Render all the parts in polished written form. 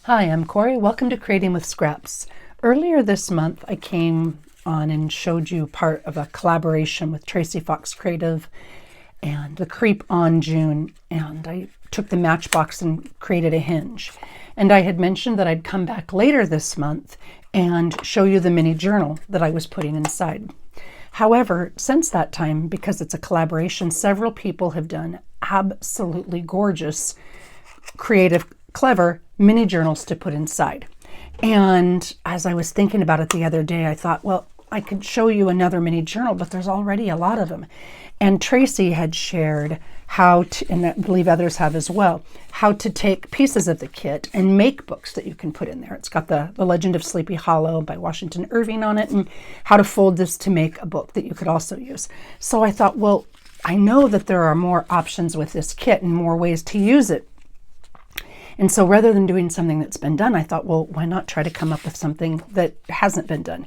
Hi, I'm Corey. Welcome to Creating with Scraps. Earlier this month, I came on and showed you part of a collaboration with Tracy Fox Creative and the Creep on June, and I took the matchbox and created a hinge. And I had mentioned that I'd come back later this month and show you the mini journal that I was putting inside. However, since that time, because it's a collaboration, several people have done absolutely gorgeous, creative, clever mini journals to put inside. And as I was thinking about it the other day, I thought, well, I could show you another mini journal, but there's already a lot of them. And Tracy had shared how to, and I believe others have as well, how to take pieces of the kit and make books that you can put in there. It's got the Legend of Sleepy Hollow by Washington Irving on it, and how to fold this to make a book that you could also use. So I thought, well, I know that there are more options with this kit and more ways to use it. And so rather than doing something that's been done, I thought, well, why not try to come up with something that hasn't been done?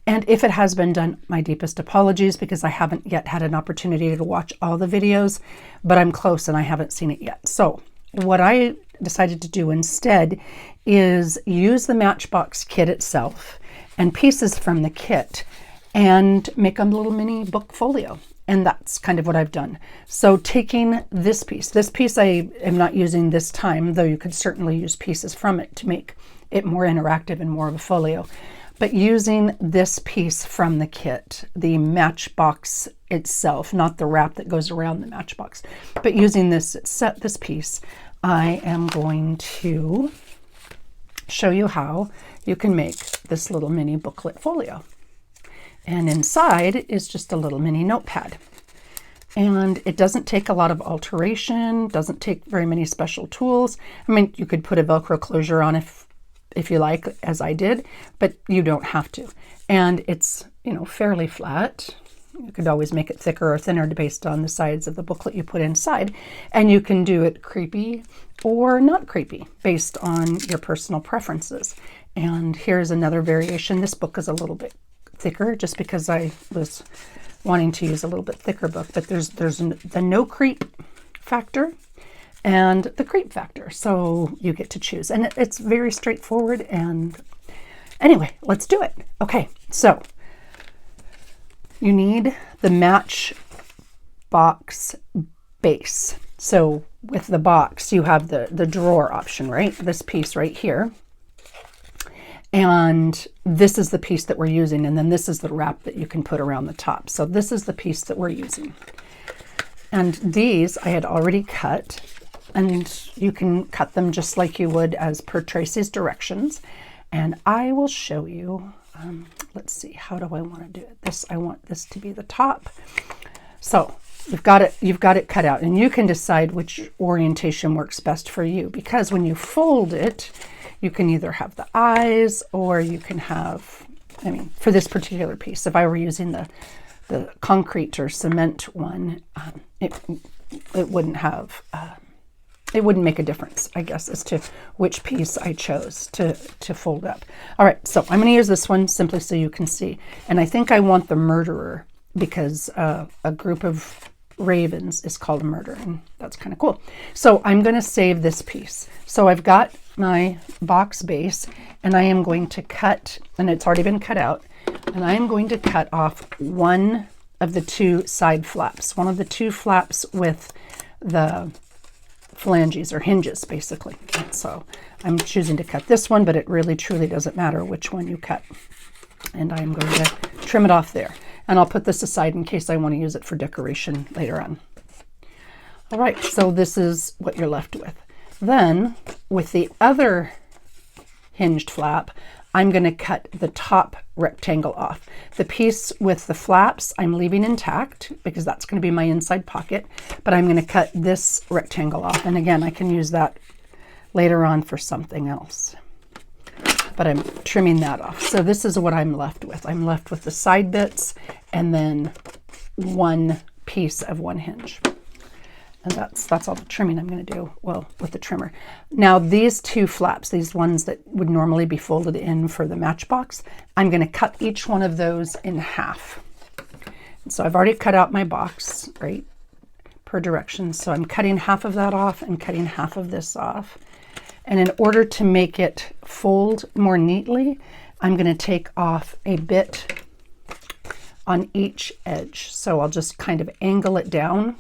And if it has been done, my deepest apologies, because I haven't yet had an opportunity to watch all the videos, but I'm close and I haven't seen it yet. So what I decided to do instead is use the Matchbox kit itself and pieces from the kit and make a little mini book folio. And that's kind of what I've done. So taking this piece I am not using this time, though you could certainly use pieces from it to make it more interactive and more of a folio. But using this piece from the kit, the Matchbox itself, not the wrap that goes around the Matchbox, but using this piece, I am going to show you how you can make this little mini booklet folio. And inside is just a little mini notepad. And it doesn't take a lot of alteration, doesn't take very many special tools. I mean, you could put a Velcro closure on if you like, as I did, but you don't have to. And it's, fairly flat. You could always make it thicker or thinner based on the size of the booklet you put inside. And you can do it creepy or not creepy based on your personal preferences. And here's another variation. This book is a little bit thicker just because I was wanting to use a little bit thicker book, but there's the no creep factor and the creep factor, so you get to choose, and it's very straightforward. And anyway, let's do it. Okay, so you need the Matchbox base. So with the box you have the drawer option, right? This piece right here. And this is the piece that we're using, and then this is the wrap that you can put around the top. So this is the piece that we're using. And these I had already cut, and you can cut them just like you would as per Tracy's directions. And I will show you, let's see, how do I want to do it? I want this to be the top. So you've got it cut out, and you can decide which orientation works best for you, because when you fold it, you can either have the eyes, or you can have, for this particular piece, if I were using the concrete or cement one, it wouldn't have, it wouldn't make a difference, I guess, as to which piece I chose to fold up. All right, so I'm going to use this one simply so you can see. And I think I want the murderer, because a group of ravens is called a murder, and that's kind of cool. So I'm going to save this piece. So I've got my box base, and I am going to cut, and it's already been cut out, and I am going to cut off one of the two side flaps, one of the two flaps with the phalanges or hinges, basically. And so I'm choosing to cut this one, but it really truly doesn't matter which one you cut. And I'm going to trim it off there. And I'll put this aside in case I want to use it for decoration later on. All right, so this is what you're left with. Then with the other hinged flap, I'm going to cut the top rectangle off. The piece with the flaps I'm leaving intact because that's going to be my inside pocket, but I'm going to cut this rectangle off. And again, I can use that later on for something else. But I'm trimming that off. So this is what I'm left with. I'm left with the side bits and then one piece of one hinge. And that's all the trimming I'm going to do, well, with the trimmer. Now these two flaps, these ones that would normally be folded in for the Matchbox, I'm going to cut each one of those in half. And so I've already cut out my box, right, per direction. So I'm cutting half of that off and cutting half of this off. And in order to make it fold more neatly, I'm going to take off a bit on each edge. So I'll just kind of angle it down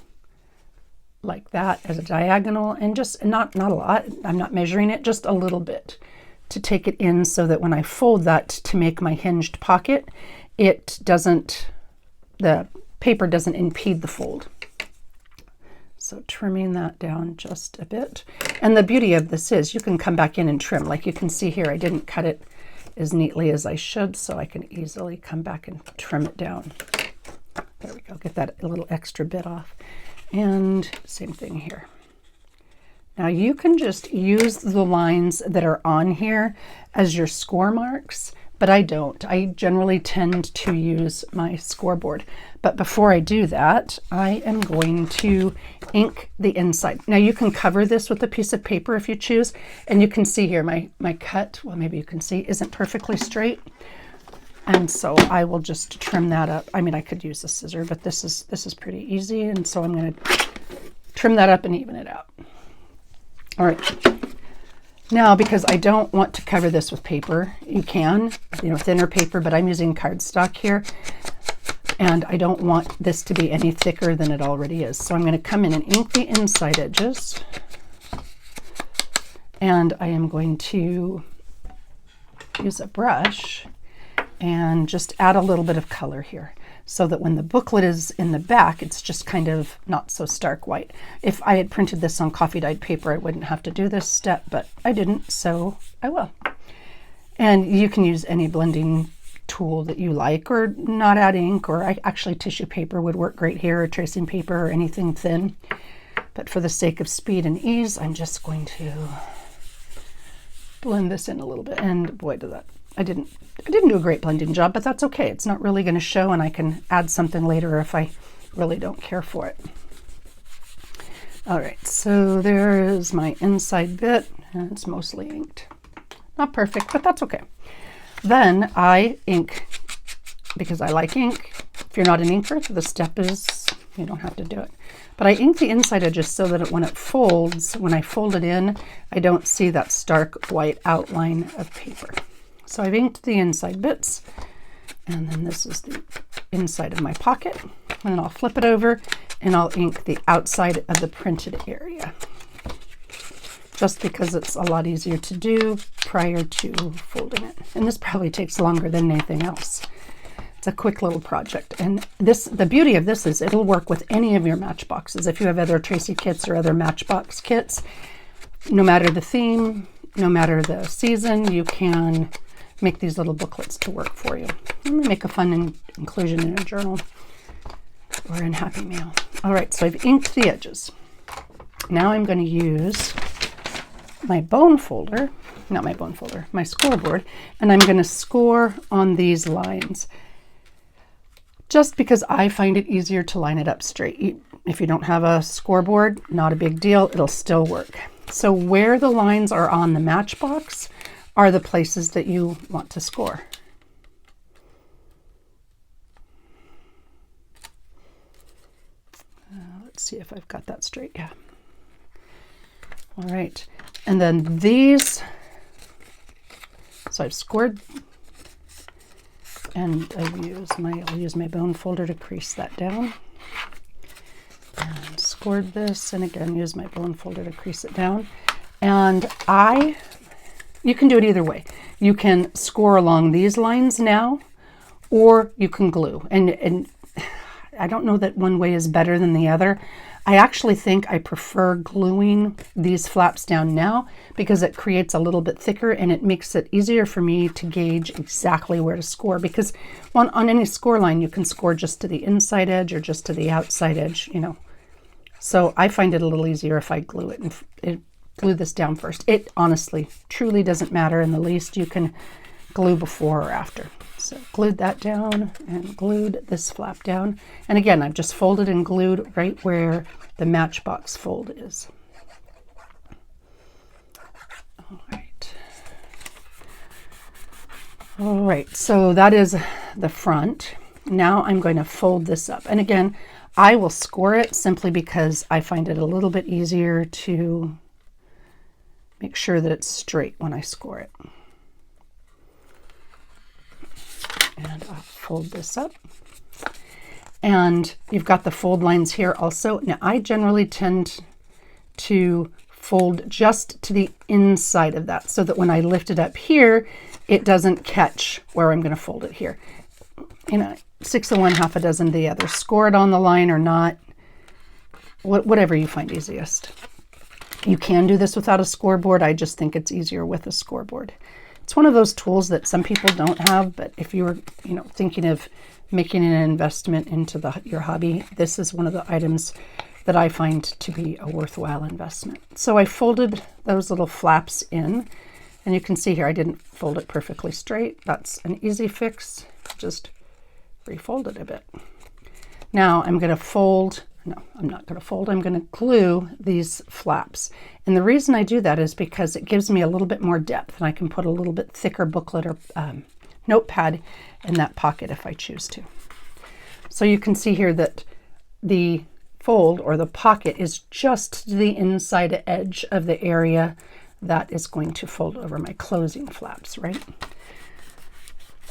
like that as a diagonal, and just not a lot. I'm not measuring it, just a little bit to take it in so that when I fold that to make my hinged pocket, the paper doesn't impede the fold. So trimming that down just a bit. And the beauty of this is you can come back in and trim. Like you can see here, I didn't cut it as neatly as I should, so I can easily come back and trim it down. There we go, get that a little extra bit off. And same thing here. Now you can just use the lines that are on here as your score marks, but I don't. I generally tend to use my scoreboard. But before I do that, I am going to ink the inside. Now you can cover this with a piece of paper if you choose, and you can see here my cut, well maybe you can see, isn't perfectly straight. And so I will just trim that up. I mean, I could use a scissor, but this is pretty easy, and so I'm going to trim that up and even it out. All right. Now, because I don't want to cover this with paper, you can, thinner paper, but I'm using cardstock here, and I don't want this to be any thicker than it already is. So I'm going to come in and ink the inside edges, and I am going to use a brush and just add a little bit of color here, so that when the booklet is in the back, it's just kind of not so stark white. If I had printed this on coffee dyed paper, I wouldn't have to do this step, but I didn't, so I will. And you can use any blending tool that you like, or not add ink, or actually tissue paper would work great here, or tracing paper, or anything thin. But for the sake of speed and ease, I'm just going to blend this in a little bit. And boy, did that, I didn't do a great blending job, but that's okay. It's not really going to show, and I can add something later if I really don't care for it. All right, so there is my inside bit, and it's mostly inked. Not perfect, but that's okay. Then I ink, because I like ink. If you're not an inker, the step is, you don't have to do it. But I ink the inside edges so that when it folds, when I fold it in, I don't see that stark white outline of paper. So I've inked the inside bits, and then this is the inside of my pocket. And then I'll flip it over and I'll ink the outside of the printed area, just because it's a lot easier to do prior to folding it. And this probably takes longer than anything else. It's a quick little project. And the beauty of this is it'll work with any of your matchboxes. If you have other Tracy kits or other matchbox kits, no matter the theme, no matter the season, you can make these little booklets to work for you. Let me make a fun inclusion in a journal or in Happy Mail. All right, so I've inked the edges. Now I'm going to use my bone folder, not my bone folder, my scoreboard, and I'm going to score on these lines, just because I find it easier to line it up straight. If you don't have a scoreboard, not a big deal, it'll still work. So where the lines are on the matchbox are the places that you want to score. Let's see if I've got that straight. Yeah. All right. And then these, so I've scored, and I'll use my bone folder to crease that down. And scored this, and again, use my bone folder to crease it down. And you can do it either way. You can score along these lines now, or you can glue. And I don't know that one way is better than the other. I actually think I prefer gluing these flaps down now, because it creates a little bit thicker and it makes it easier for me to gauge exactly where to score. Because on any score line, you can score just to the inside edge or just to the outside edge, So I find it a little easier if I glue it and glue this down first. It honestly, truly doesn't matter in the least. You can glue before or after. So glued that down and glued this flap down. And again, I've just folded and glued right where the matchbox fold is. All right. All right, so that is the front. Now I'm going to fold this up. And again, I will score it simply because I find it a little bit easier to make sure that it's straight when I score it. And I'll fold this up. And you've got the fold lines here also. Now I generally tend to fold just to the inside of that so that when I lift it up here, it doesn't catch where I'm going to fold it here. You know, 6 of one, half a dozen of the other. Score it on the line or not, whatever you find easiest. You can do this without a scoreboard. I just think it's easier with a scoreboard. It's one of those tools that some people don't have, but if you were, you know, thinking of making an investment into your hobby, this is one of the items that I find to be a worthwhile investment. So I folded those little flaps in, and you can see here I didn't fold it perfectly straight. That's an easy fix. Just refold it a bit. Now I'm going to fold. No, I'm not going to fold. I'm going to glue these flaps. And the reason I do that is because it gives me a little bit more depth, and I can put a little bit thicker booklet or notepad in that pocket if I choose to. So you can see here that the fold or the pocket is just the inside edge of the area that is going to fold over my closing flaps, right?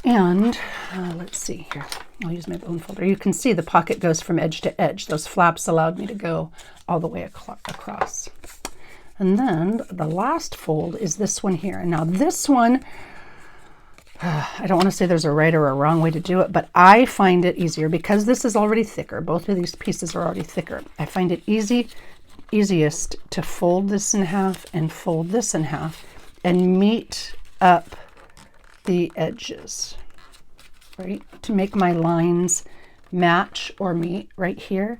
And let's see here. I'll use my bone folder. You can see the pocket goes from edge to edge. Those flaps allowed me to go all the way across. And then the last fold is this one here. And now this one, I don't want to say there's a right or a wrong way to do it, but I find it easier because this is already thicker. Both of these pieces are already thicker. I find it easiest to fold this in half and fold this in half and meet up the edges, right? To make my lines match or meet right here.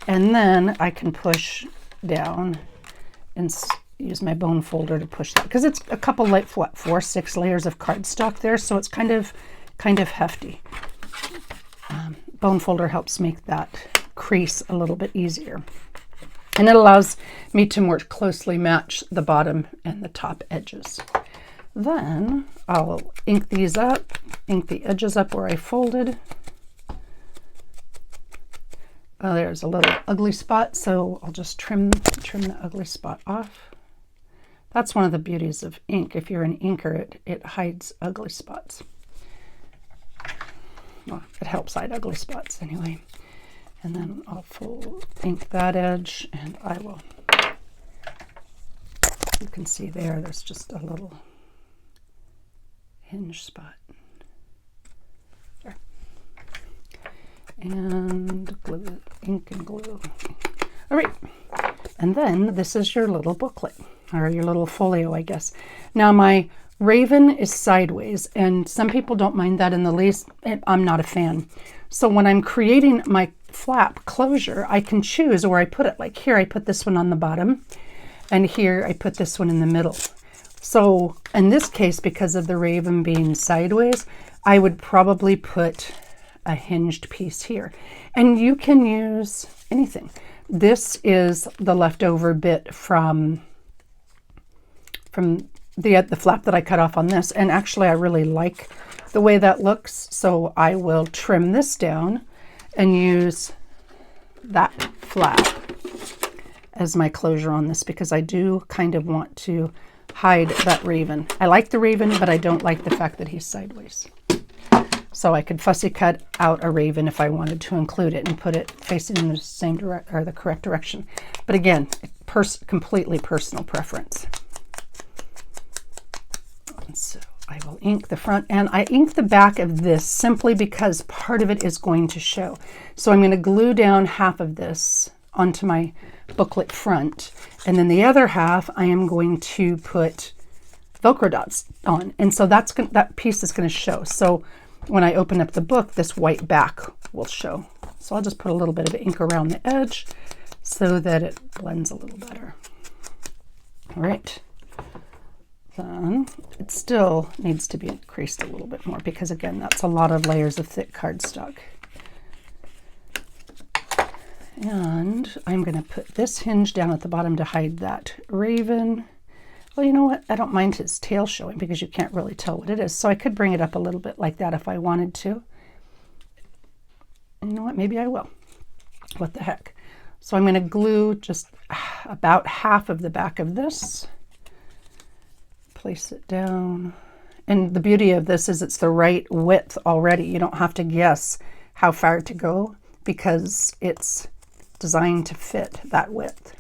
And then I can push down and use my bone folder to push that, because it's a couple like 4-6 layers of cardstock there, so it's kind of hefty. Bone folder helps make that crease a little bit easier, and it allows me to more closely match the bottom and the top edges. Then I'll ink these up, ink the edges up where I folded. Oh, there's a little ugly spot, so I'll just trim the ugly spot off. That's one of the beauties of ink. If you're an inker, it hides ugly spots. Well, it helps hide ugly spots anyway. And then I'll ink that edge, and I will, you can see there's just a little hinge spot. There. And glue, ink and glue. All right. And then this is your little booklet, or your little folio, I guess. Now my raven is sideways, and some people don't mind that in the least. I'm not a fan. So when I'm creating my flap closure, I can choose where I put it. Like here, I put this one on the bottom, and here I put this one in the middle. So in this case, because of the raven being sideways, I would probably put a hinged piece here. And you can use anything. This is the leftover bit from the flap that I cut off on this. And actually, I really like the way that looks. So I will trim this down and use that flap as my closure on this, because I do kind of want to hide that raven. I like the raven, but I don't like the fact that he's sideways. So I could fussy cut out a raven if I wanted to include it and put it facing in the same or the correct direction. But again, completely personal preference. And so I will ink the front, and I ink the back of this simply because part of it is going to show. So I'm going to glue down half of this onto my booklet front, and then the other half I am going to put Velcro dots on, and so that piece is going to show. So when I open up the book, this white back will show. So I'll just put a little bit of ink around the edge so that it blends a little better. All right. Then it still needs to be creased a little bit more, because again, that's a lot of layers of thick cardstock. And I'm going to put this hinge down at the bottom to hide that raven. Well, you know what? I don't mind his tail showing because you can't really tell what it is. So I could bring it up a little bit like that if I wanted to. And you know what? Maybe I will. What the heck? So I'm going to glue just about half of the back of this place it down. And the beauty of this is it's the right width already. You don't have to guess how far to go because it's designed to fit that width.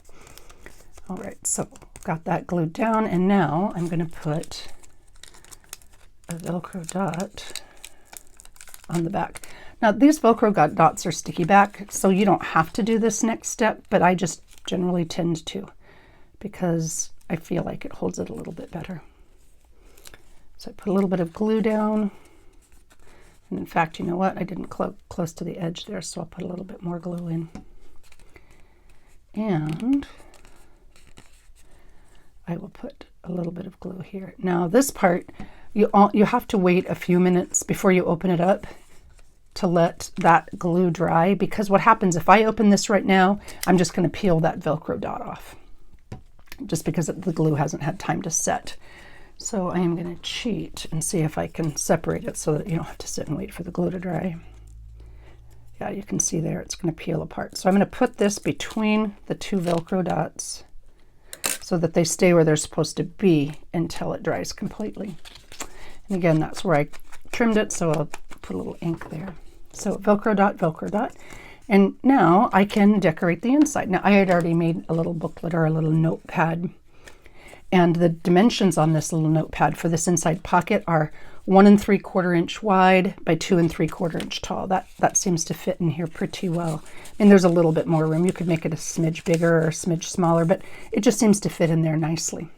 All right, so got that glued down, and now I'm going to put a Velcro dot on the back. Now these Velcro dots are sticky back, so you don't have to do this next step, but I just generally tend to because I feel like it holds it a little bit better. So I put a little bit of glue down, and in fact, you know what? I didn't close to the edge there, so I'll put a little bit more glue in. And I will put a little bit of glue here. Now this part, you have to wait a few minutes before you open it up to let that glue dry, because what happens if I open this right now, I'm just going to peel that Velcro dot off just because the glue hasn't had time to set. So I am going to cheat and see if I can separate it so that you don't have to sit and wait for the glue to dry. Yeah, you can see there it's going to peel apart. So I'm going to put this between the two Velcro dots so that they stay where they're supposed to be until it dries completely. And again, that's where I trimmed it, so I'll put a little ink there. So Velcro dot, Velcro dot. And now I can decorate the inside. Now I had already made a little booklet or a little notepad. And the dimensions on this little notepad for this inside pocket are 1 3/4 inch wide by 2 3/4 inch tall. That seems to fit in here pretty well. And there's a little bit more room. You could make it a smidge bigger or a smidge smaller, but it just seems to fit in there nicely.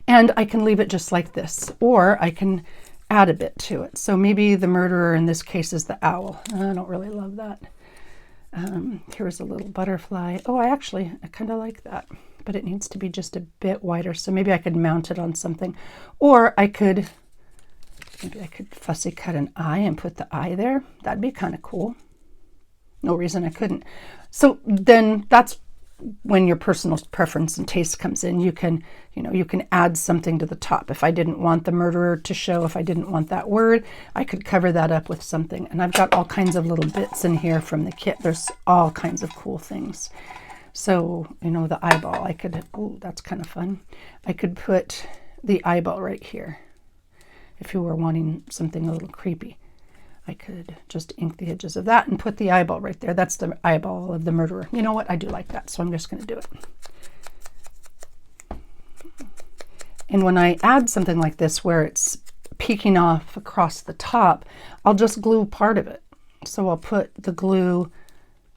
And I can leave it just like this, or I can add a bit to it. So maybe the murderer in this case is the owl. I don't really love that. Here's a little butterfly. Oh, I kind of like that, but it needs to be just a bit wider. So maybe I could mount it on something, or maybe I could fussy cut an eye and put the eye there. That'd be kind of cool. No reason I couldn't. So then that's when your personal preference and taste comes in. You can add something to the top. If I didn't want the murderer to show, if I didn't want that word, I could cover that up with something. And I've got all kinds of little bits in here from the kit. There's all kinds of cool things. So, the eyeball, oh, that's kind of fun. I could put the eyeball right here. If you were wanting something a little creepy, I could just ink the edges of that and put the eyeball right there. That's the eyeball of the murderer. You know what? I do like that, so I'm just going to do it. And when I add something like this where it's peeking off across the top, I'll just glue part of it. So I'll put the glue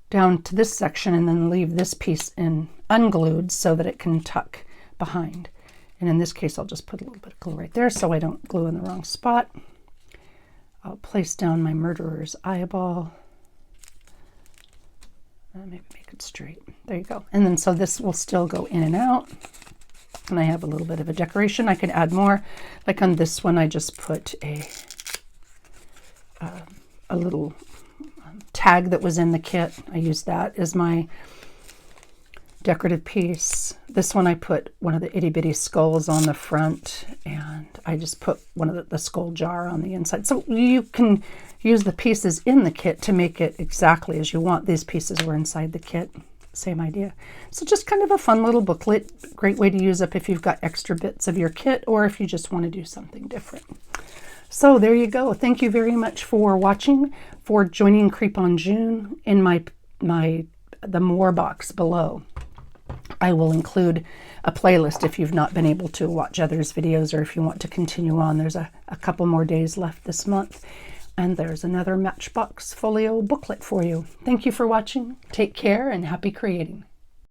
down to this section and then leave this piece in unglued so that it can tuck behind. And in this case, I'll just put a little bit of glue right there so I don't glue in the wrong spot. I'll place down my murderer's eyeball. Maybe make it straight. There you go. And then so this will still go in and out. And I have a little bit of a decoration. I can add more. Like on this one, I just put a little tag that was in the kit. I used that as my decorative piece. This one I put one of the itty bitty skulls on the front, and I just put one of the skull jar on the inside. So you can use the pieces in the kit to make it exactly as you want. These pieces were inside the kit. Same idea. So just kind of a fun little booklet. Great way to use up if you've got extra bits of your kit or if you just want to do something different. So there you go. Thank you very much for watching, for joining Creep on June. In the more box below, I will include a playlist if you've not been able to watch others' videos, or if you want to continue on. There's a couple more days left this month, and there's another Matchbox folio booklet for you. Thank you for watching. Take care and happy creating.